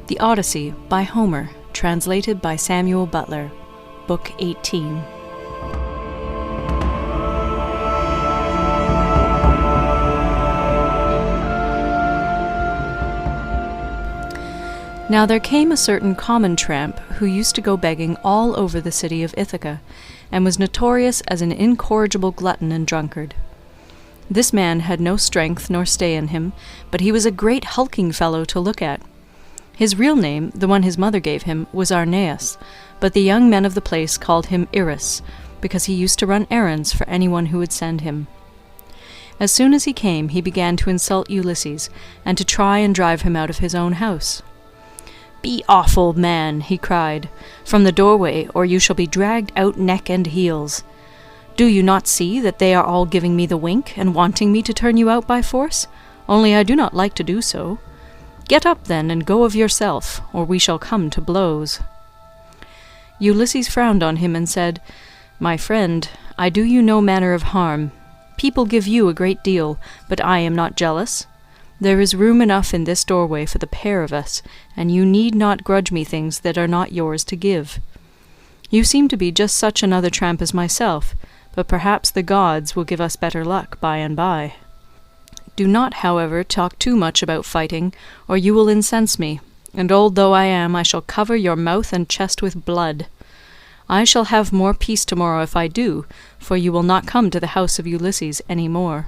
The Odyssey by Homer, translated by Samuel Butler, Book 18. Now there came a certain common tramp who used to go begging all over the city of Ithaca, and was notorious as an incorrigible glutton and drunkard. This man had no strength nor stay in him, but he was a great hulking fellow to look at. His real name, the one his mother gave him, was Aeneas, but the young men of the place called him Irus, because he used to run errands for anyone who would send him. As soon as he came, he began to insult Ulysses, and to try and drive him out of his own house. "Be off, old man," he cried, "from the doorway, or you shall be dragged out neck and heels. Do you not see that they are all giving me the wink, and wanting me to turn you out by force? Only I do not like to do so. Get up, then, and go of yourself, or we shall come to blows." Ulysses frowned on him and said, "My friend, I do you no manner of harm. People give you a great deal, but I am not jealous. There is room enough in this doorway for the pair of us, and you need not grudge me things that are not yours to give. You seem to be just such another tramp as myself, but perhaps the gods will give us better luck by and by. Do not, however, talk too much about fighting, or you will incense me, and old though I am, I shall cover your mouth and chest with blood. I shall have more peace tomorrow if I do, for you will not come to the house of Ulysses any more."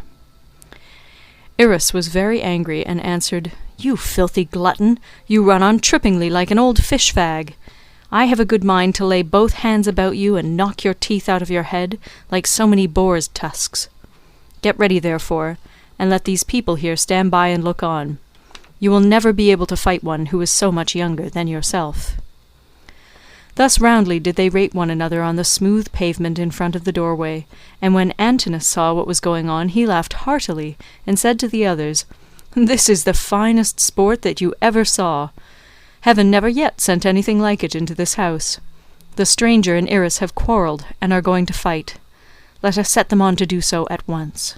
Irus was very angry, and answered, "You filthy glutton, you run on trippingly like an old fish-fag. I have a good mind to lay both hands about you and knock your teeth out of your head, like so many boars' tusks. Get ready, therefore, and let these people here stand by and look on. You will never be able to fight one who is so much younger than yourself." Thus roundly did they rate one another on the smooth pavement in front of the doorway, and when Antinous saw what was going on, he laughed heartily, and said to the others, "This is the finest sport that you ever saw. Heaven never yet sent anything like it into this house. The stranger and Irus have quarrelled, and are going to fight. Let us set them on to do so at once."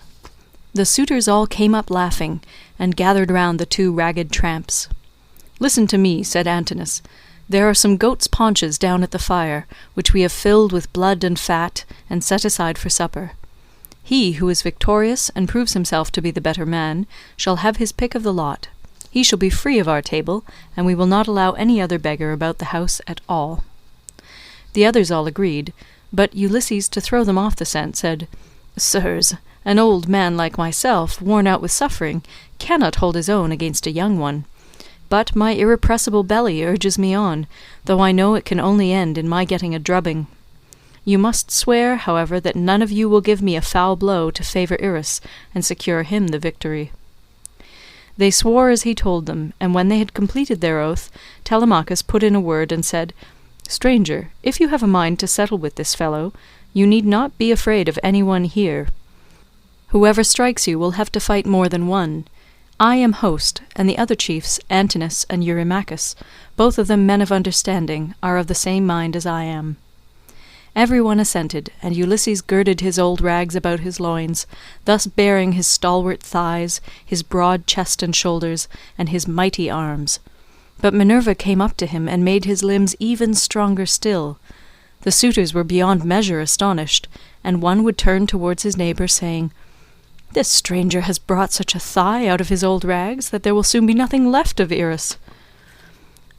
The suitors all came up laughing, and gathered round the two ragged tramps. "Listen to me," said Antinous. "There are some goats' paunches down at the fire, which we have filled with blood and fat, and set aside for supper. He who is victorious, and proves himself to be the better man, shall have his pick of the lot. He shall be free of our table, and we will not allow any other beggar about the house at all." The others all agreed, but Ulysses, to throw them off the scent, said, "Sirs, an old man like myself, worn out with suffering, cannot hold his own against a young one. But my irrepressible belly urges me on, though I know it can only end in my getting a drubbing. You must swear, however, that none of you will give me a foul blow to favour Irus, and secure him the victory." They swore as he told them, and when they had completed their oath, Telemachus put in a word and said, "Stranger, if you have a mind to settle with this fellow, you need not be afraid of any one here. Whoever strikes you will have to fight more than one. I am host, and the other chiefs, Antinous and Eurymachus, both of them men of understanding, are of the same mind as I am." Every one assented, and Ulysses girded his old rags about his loins, thus baring his stalwart thighs, his broad chest and shoulders, and his mighty arms. But Minerva came up to him and made his limbs even stronger still. The suitors were beyond measure astonished, and one would turn towards his neighbour, saying, "This stranger has brought such a thigh out of his old rags that there will soon be nothing left of Irus."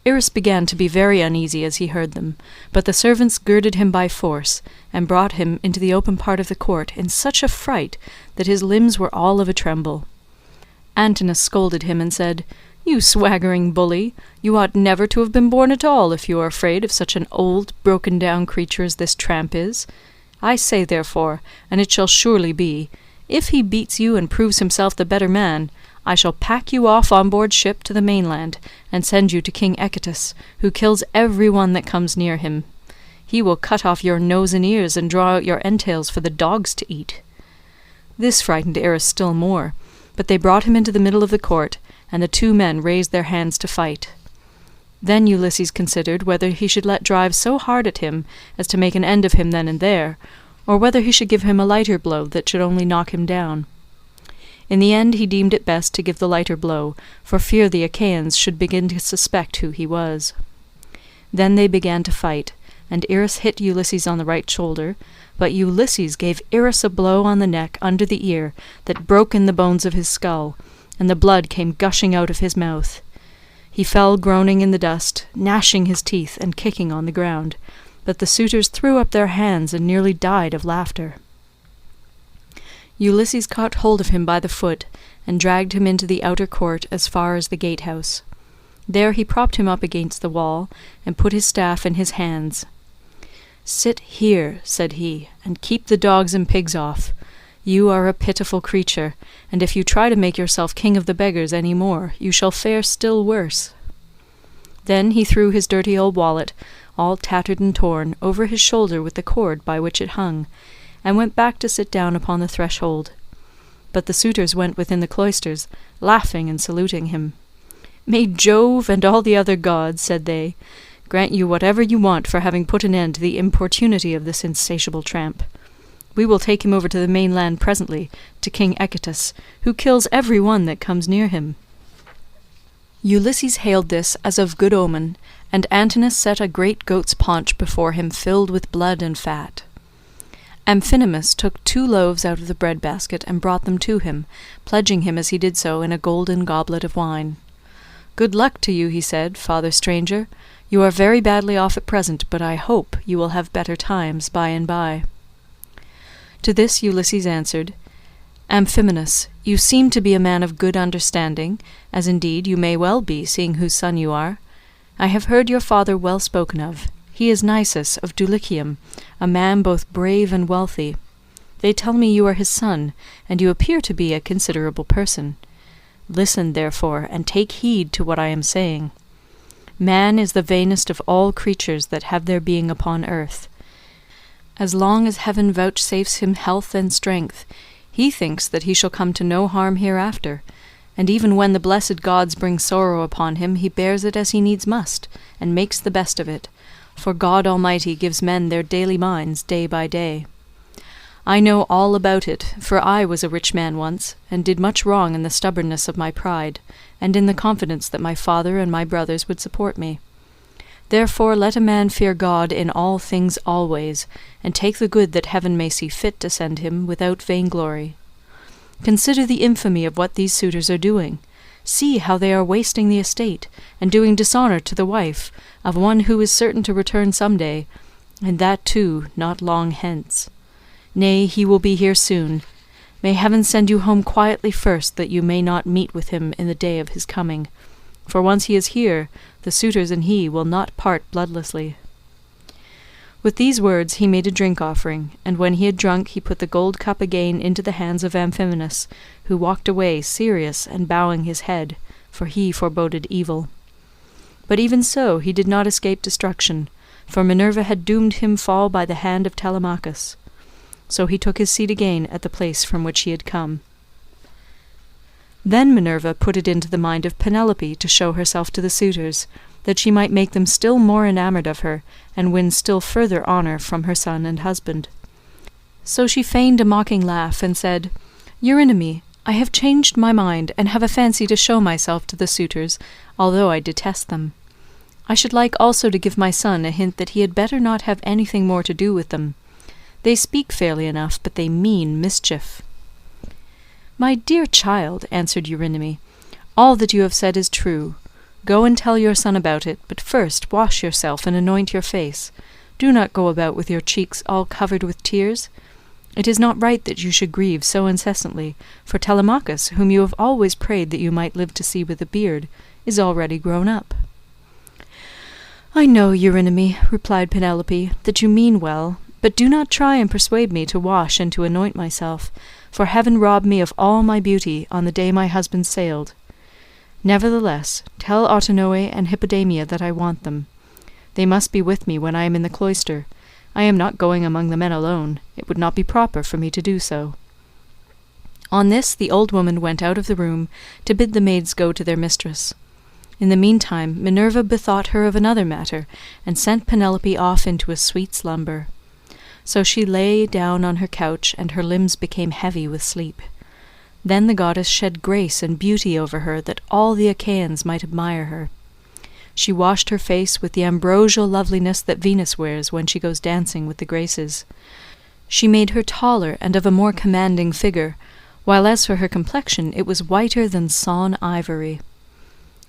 Irus began to be very uneasy as he heard them, but the servants girded him by force, and brought him into the open part of the court in such a fright that his limbs were all of a tremble. Antinous scolded him and said, "You swaggering bully, you ought never to have been born at all if you are afraid of such an old, broken-down creature as this tramp is. I say, therefore, and it shall surely be, if he beats you and proves himself the better man, I shall pack you off on board ship to the mainland, and send you to King Echetus, who kills every one that comes near him. He will cut off your nose and ears, and draw out your entrails for the dogs to eat." This frightened Irus still more, but they brought him into the middle of the court, and the two men raised their hands to fight. Then Ulysses considered whether he should let drive so hard at him as to make an end of him then and there, or whether he should give him a lighter blow that should only knock him down. In the end he deemed it best to give the lighter blow, for fear the Achaeans should begin to suspect who he was. Then they began to fight, and Irus hit Ulysses on the right shoulder, but Ulysses gave Irus a blow on the neck under the ear that broke in the bones of his skull, and the blood came gushing out of his mouth. He fell groaning in the dust, gnashing his teeth and kicking on the ground, but the suitors threw up their hands and nearly died of laughter. Ulysses caught hold of him by the foot, and dragged him into the outer court as far as the gatehouse. There he propped him up against the wall, and put his staff in his hands. "Sit here," said he, "and keep the dogs and pigs off. You are a pitiful creature, and if you try to make yourself king of the beggars any more, you shall fare still worse." Then he threw his dirty old wallet, all tattered and torn, over his shoulder with the cord by which it hung, and went back to sit down upon the threshold. But the suitors went within the cloisters, laughing and saluting him. "May Jove and all the other gods," said they, "grant you whatever you want for having put an end to the importunity of this insatiable tramp. We will take him over to the mainland presently, to King Echetus, who kills every one that comes near him." Ulysses hailed this as of good omen, and Antinous set a great goat's paunch before him filled with blood and fat. Amphinomus took 2 loaves out of the bread basket and brought them to him, pledging him as he did so in a golden goblet of wine. "Good luck to you," he said, "father stranger. You are very badly off at present, but I hope you will have better times by and by." To this Ulysses answered, "Amphimenus, you seem to be a man of good understanding, as indeed you may well be, seeing whose son you are. I have heard your father well spoken of. He is Nisus of Dulichium, a man both brave and wealthy. They tell me you are his son, and you appear to be a considerable person. Listen, therefore, and take heed to what I am saying. Man is the vainest of all creatures that have their being upon earth. As long as heaven vouchsafes him health and strength, he thinks that he shall come to no harm hereafter, and even when the blessed gods bring sorrow upon him, he bears it as he needs must, and makes the best of it, for God Almighty gives men their daily minds day by day. I know all about it, for I was a rich man once, and did much wrong in the stubbornness of my pride, and in the confidence that my father and my brothers would support me. Therefore let a man fear God in all things always, and take the good that heaven may see fit to send him without vainglory. Consider the infamy of what these suitors are doing. See how they are wasting the estate, and doing dishonour to the wife of one who is certain to return some day, and that too not long hence. Nay, he will be here soon. May heaven send you home quietly first, that you may not meet with him in the day of his coming. For once he is here, the suitors and he will not part bloodlessly." With these words he made a drink offering, and when he had drunk he put the gold cup again into the hands of Amphimenus, who walked away serious and bowing his head, for he foreboded evil. But even so he did not escape destruction, for Minerva had doomed him fall by the hand of Telemachus. So he took his seat again at the place from which he had come. Then Minerva put it into the mind of Penelope to show herself to the suitors, that she might make them still more enamoured of her, and win still further honour from her son and husband. So she feigned a mocking laugh, and said, "Eurynome, I have changed my mind, and have a fancy to show myself to the suitors, although I detest them. I should like also to give my son a hint that he had better not have anything more to do with them. They speak fairly enough, but they mean mischief." "My dear child," answered Eurynome, "all that you have said is true. Go and tell your son about it, but first wash yourself and anoint your face. Do not go about with your cheeks all covered with tears. It is not right that you should grieve so incessantly, for Telemachus, whom you have always prayed that you might live to see with a beard, is already grown up." "I know, Eurynome," replied Penelope, "that you mean well, but do not try and persuade me to wash and to anoint myself, for heaven robbed me of all my beauty on the day my husband sailed. Nevertheless, tell Autonoe and Hippodamia that I want them. They must be with me when I am in the cloister. I am not going among the men alone. It would not be proper for me to do so." On this the old woman went out of the room to bid the maids go to their mistress. In the meantime Minerva bethought her of another matter, and sent Penelope off into a sweet slumber. So she lay down on her couch, and her limbs became heavy with sleep. Then the goddess shed grace and beauty over her that all the Achaeans might admire her. She washed her face with the ambrosial loveliness that Venus wears when she goes dancing with the Graces. She made her taller and of a more commanding figure, while as for her complexion it was whiter than sawn ivory.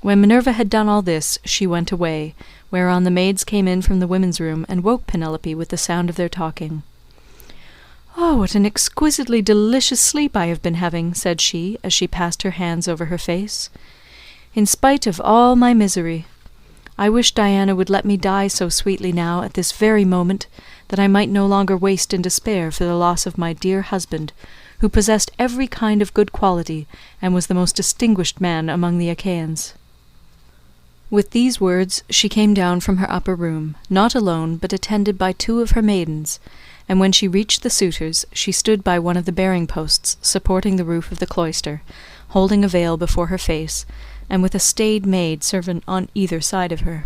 When Minerva had done all this, she went away, whereon the maids came in from the women's room and woke Penelope with the sound of their talking. "Oh, what an exquisitely delicious sleep I have been having," said she, as she passed her hands over her face. "In spite of all my misery. I wish Diana would let me die so sweetly now, at this very moment, that I might no longer waste in despair for the loss of my dear husband, who possessed every kind of good quality, and was the most distinguished man among the Achaeans." With these words she came down from her upper room, not alone, but attended by 2 of her maidens, and when she reached the suitors, she stood by one of the bearing posts supporting the roof of the cloister, holding a veil before her face, and with a staid maid servant on either side of her.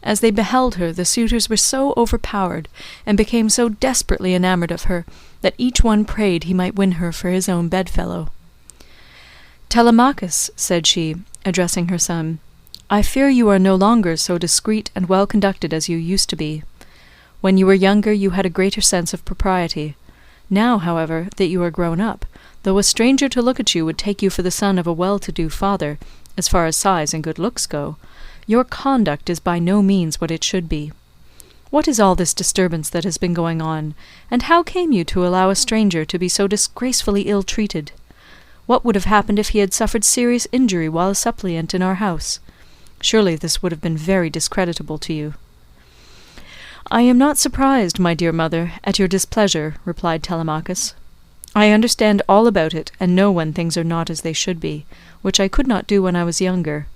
As they beheld her, the suitors were so overpowered, and became so desperately enamoured of her, that each one prayed he might win her for his own bedfellow. "Telemachus," said she, addressing her son, "I fear you are no longer so discreet and well conducted as you used to be. When you were younger you had a greater sense of propriety. Now, however, that you are grown up, though a stranger to look at you would take you for the son of a well-to-do father, as far as size and good looks go, your conduct is by no means what it should be. What is all this disturbance that has been going on, and how came you to allow a stranger to be so disgracefully ill-treated? What would have happened if he had suffered serious injury while a suppliant in our house? Surely this would have been very discreditable to you." "I am not surprised, my dear mother, at your displeasure," replied Telemachus. "I understand all about it, and know when things are not as they should be, which I could not do when I was younger.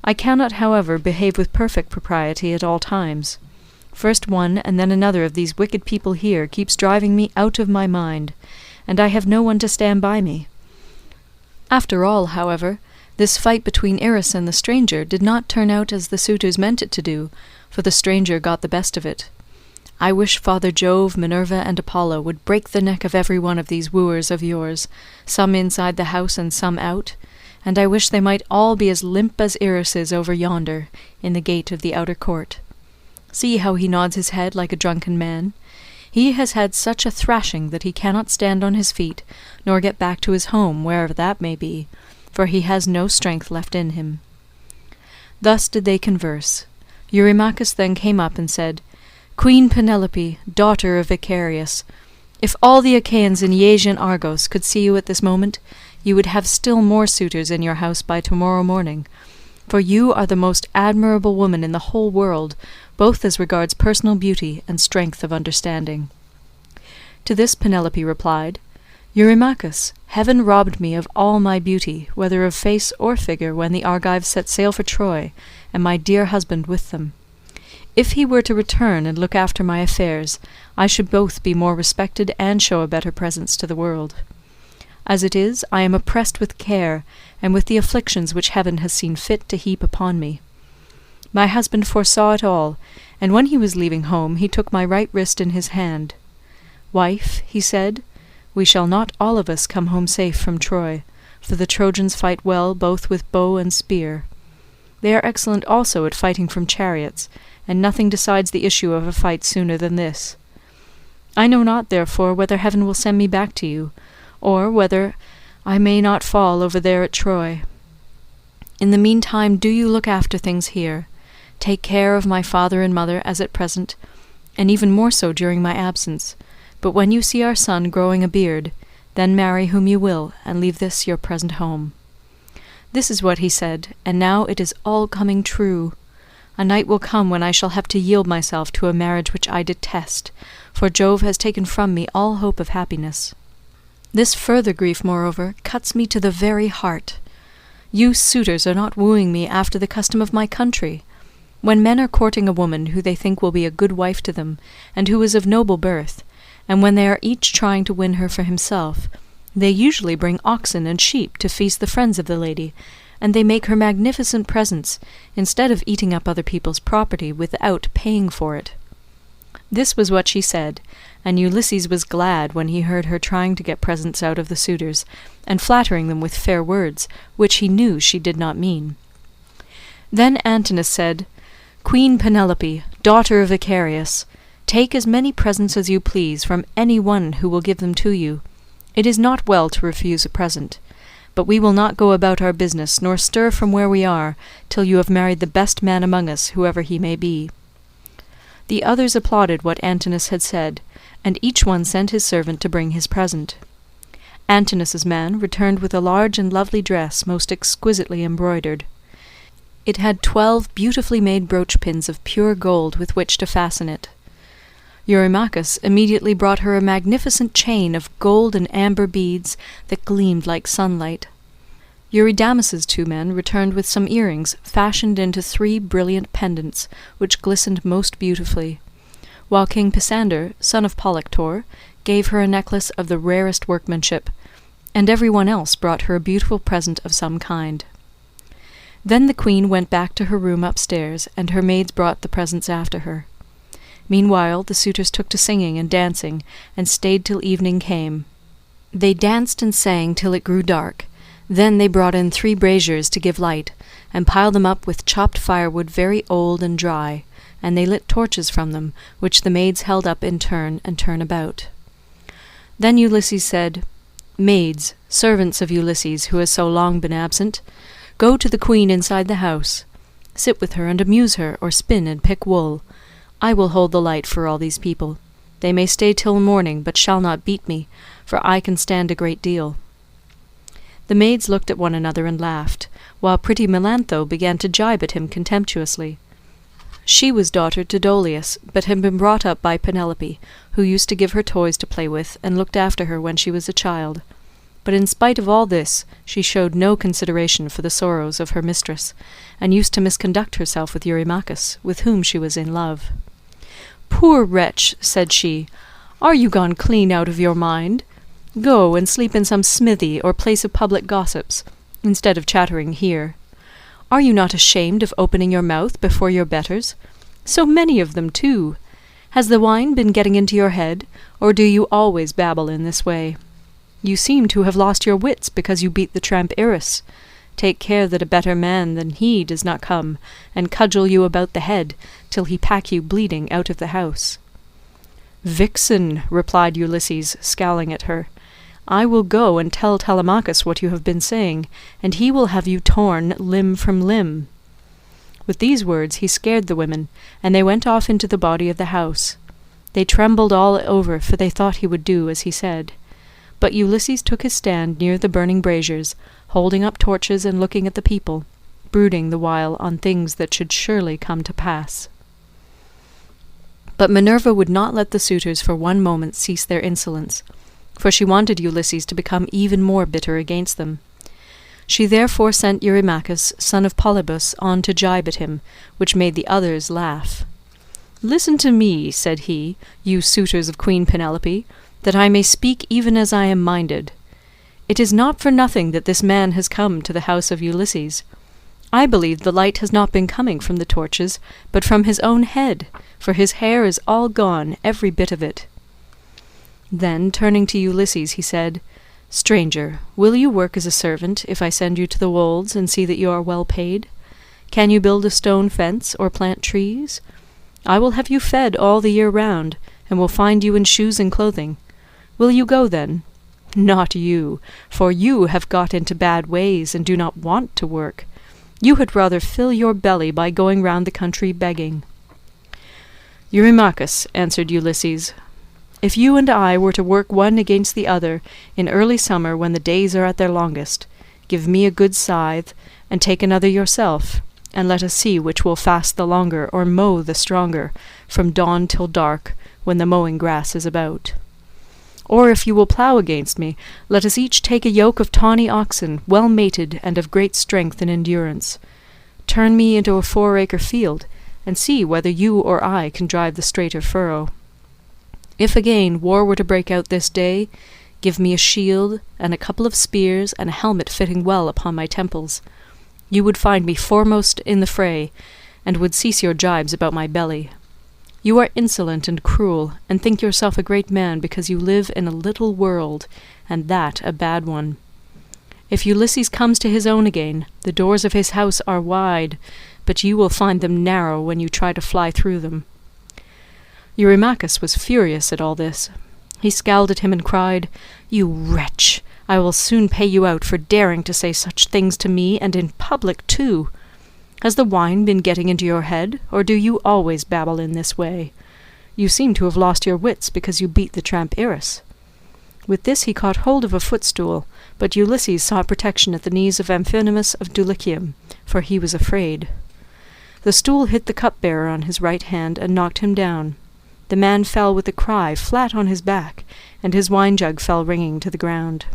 I cannot, however, behave with perfect propriety at all times. First one and then another of these wicked people here keeps driving me out of my mind, and I have no one to stand by me. After all, however, this fight between Eris and the stranger did not turn out as the suitors meant it to do, for the stranger got the best of it. I wish Father Jove, Minerva, and Apollo would break the neck of every one of these wooers of yours, some inside the house and some out, and I wish they might all be as limp as Eris is over yonder, in the gate of the outer court. See how he nods his head like a drunken man. He has had such a thrashing that he cannot stand on his feet, nor get back to his home, wherever that may be, for he has no strength left in him." Thus did they converse. Eurymachus then came up and said, "Queen Penelope, daughter of Icarius, if all the Achaeans in Iasian Argos could see you at this moment, you would have still more suitors in your house by tomorrow morning, for you are the most admirable woman in the whole world, both as regards personal beauty and strength of understanding." To this Penelope replied, "Eurymachus, heaven robbed me of all my beauty, whether of face or figure, when the Argives set sail for Troy, and my dear husband with them. If he were to return and look after my affairs, I should both be more respected and show a better presence to the world. As it is, I am oppressed with care, and with the afflictions which heaven has seen fit to heap upon me. My husband foresaw it all, and when he was leaving home he took my right wrist in his hand. 'Wife,' he said, 'we shall not all of us come home safe from Troy, for the Trojans fight well both with bow and spear. They are excellent also at fighting from chariots, and nothing decides the issue of a fight sooner than this. I know not, therefore, whether heaven will send me back to you, or whether I may not fall over there at Troy. In the meantime do you look after things here. Take care of my father and mother as at present, and even more so during my absence, but when you see our son growing a beard, then marry whom you will, and leave this your present home.' This is what he said, and now it is all coming true. A night will come when I shall have to yield myself to a marriage which I detest, for Jove has taken from me all hope of happiness. This further grief, moreover, cuts me to the very heart. You suitors are not wooing me after the custom of my country. When men are courting a woman who they think will be a good wife to them, and who is of noble birth, and when they are each trying to win her for himself, they usually bring oxen and sheep to feast the friends of the lady, and they make her magnificent presents, instead of eating up other people's property without paying for it. This was what she said, and Ulysses was glad when he heard her trying to get presents out of the suitors, and flattering them with fair words, which he knew she did not mean. Then Antinous said, "Queen Penelope, daughter of Icarius, take as many presents as you please from any one who will give them to you. It is not well to refuse a present. But we will not go about our business, nor stir from where we are, till you have married the best man among us, whoever he may be." The others applauded what Antinous had said, and each one sent his servant to bring his present. Antinous' man returned with a large and lovely dress, most exquisitely embroidered. It had 12 beautifully made brooch pins of pure gold with which to fasten it. Eurymachus immediately brought her a magnificent chain of gold and amber beads that gleamed like sunlight. Eurydamas's 2 men returned with some earrings fashioned into 3 brilliant pendants, which glistened most beautifully, while King Pisander, son of Polyctor, gave her a necklace of the rarest workmanship, and every one else brought her a beautiful present of some kind. Then the queen went back to her room upstairs, and her maids brought the presents after her. Meanwhile the suitors took to singing and dancing, and stayed till evening came. They danced and sang till it grew dark. Then they brought in 3 braziers to give light, and piled them up with chopped firewood very old and dry, and they lit torches from them, which the maids held up in turn and turn about. Then Ulysses said, "Maids, servants of Ulysses, who has so long been absent, go to the queen inside the house. Sit with her and amuse her, or spin and pick wool. I will hold the light for all these people. They may stay till morning, but shall not beat me, for I can stand a great deal." The maids looked at one another and laughed, while pretty Melantho began to gibe at him contemptuously. She was daughter to Dolius, but had been brought up by Penelope, who used to give her toys to play with, and looked after her when she was a child. But in spite of all this, she showed no consideration for the sorrows of her mistress, and used to misconduct herself with Eurymachus, with whom she was in love. "Poor wretch," said she, "are you gone clean out of your mind? Go and sleep in some smithy or place of public gossips, instead of chattering here. Are you not ashamed of opening your mouth before your betters? So many of them, too. Has the wine been getting into your head, or do you always babble in this way? You seem to have lost your wits because you beat the tramp Irus. Take care that a better man than he does not come, and cudgel you about the head, till he pack you bleeding out of the house." "Vixen," replied Ulysses, scowling at her, "I will go and tell Telemachus what you have been saying, and he will have you torn limb from limb." With these words he scared the women, and they went off into the body of the house. They trembled all over, for they thought he would do as he said. But Ulysses took his stand near the burning braziers, holding up torches and looking at the people, brooding the while on things that should surely come to pass. But Minerva would not let the suitors for one moment cease their insolence, for she wanted Ulysses to become even more bitter against them. She therefore sent Eurymachus, son of Polybus, on to gibe at him, which made the others laugh. "Listen to me," said he, "you suitors of Queen Penelope, that I may speak even as I am minded. It is not for nothing that this man has come to the house of Ulysses. I believe the light has not been coming from the torches, but from his own head, for his hair is all gone, every bit of it." Then, turning to Ulysses, he said, "Stranger, will you work as a servant if I send you to the wolds and see that you are well paid? Can you build a stone fence or plant trees? I will have you fed all the year round, and will find you in shoes and clothing. Will you go then? Not you, for you have got into bad ways and do not want to work. You had rather fill your belly by going round the country begging." "Eurymachus," answered Ulysses, "if you and I were to work one against the other in early summer when the days are at their longest, give me a good scythe, and take another yourself, and let us see which will fast the longer or mow the stronger, from dawn till dark, when the mowing grass is about. Or if you will plough against me, let us each take a yoke of tawny oxen, well mated and of great strength and endurance. Turn me into a 4-acre field, and see whether you or I can drive the straighter furrow. If again war were to break out this day, give me a shield and a couple of spears and a helmet fitting well upon my temples. You would find me foremost in the fray, and would cease your jibes about my belly. You are insolent and cruel, and think yourself a great man because you live in a little world, and that a bad one. If Ulysses comes to his own again, the doors of his house are wide, but you will find them narrow when you try to fly through them." Eurymachus was furious at all this. He scowled at him and cried, "You wretch! I will soon pay you out for daring to say such things to me, and in public too. Has the wine been getting into your head, or do you always babble in this way? You seem to have lost your wits because you beat the tramp Eris." With this he caught hold of a footstool, but Ulysses sought protection at the knees of Amphinomus of Dulichium, for he was afraid. The stool hit the cupbearer on his right hand and knocked him down. The man fell with a cry flat on his back, and his wine-jug fell ringing to the ground.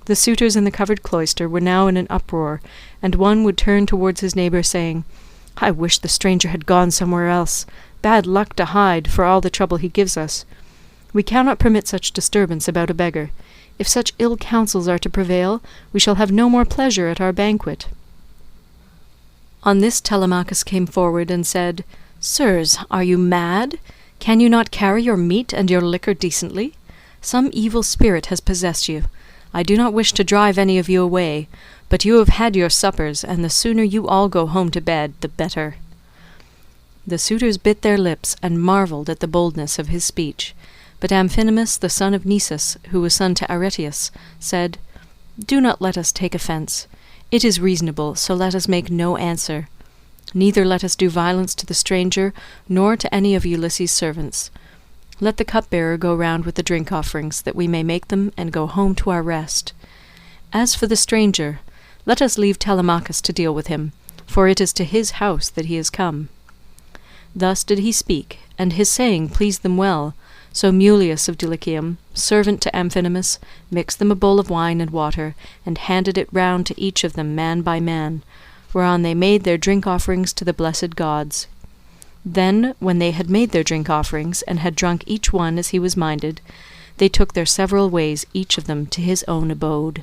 The suitors in the covered cloister were now in an uproar, and one would turn towards his neighbour, saying, "I wish the stranger had gone somewhere else. Bad luck to hide, for all the trouble he gives us. We cannot permit such disturbance about a beggar. If such ill counsels are to prevail, we shall have no more pleasure at our banquet." On this Telemachus came forward and said, "Sirs, are you mad? Can you not carry your meat and your liquor decently? Some evil spirit has possessed you. I do not wish to drive any of you away, but you have had your suppers, and the sooner you all go home to bed, the better." The suitors bit their lips and marvelled at the boldness of his speech, but Amphinomus, the son of Nisus, who was son to Aretius, said, "Do not let us take offence. It is reasonable, so let us make no answer. Neither let us do violence to the stranger, nor to any of Ulysses' servants. Let the cupbearer go round with the drink offerings, that we may make them and go home to our rest. As for the stranger, let us leave Telemachus to deal with him, for it is to his house that he has come." Thus did he speak, and his saying pleased them well, so Mulius of Dulichium, servant to Amphinomus, mixed them a bowl of wine and water, and handed it round to each of them man by man, whereon they made their drink offerings to the blessed gods. Then, when they had made their drink offerings, and had drunk each one as he was minded, they took their several ways each of them to his own abode.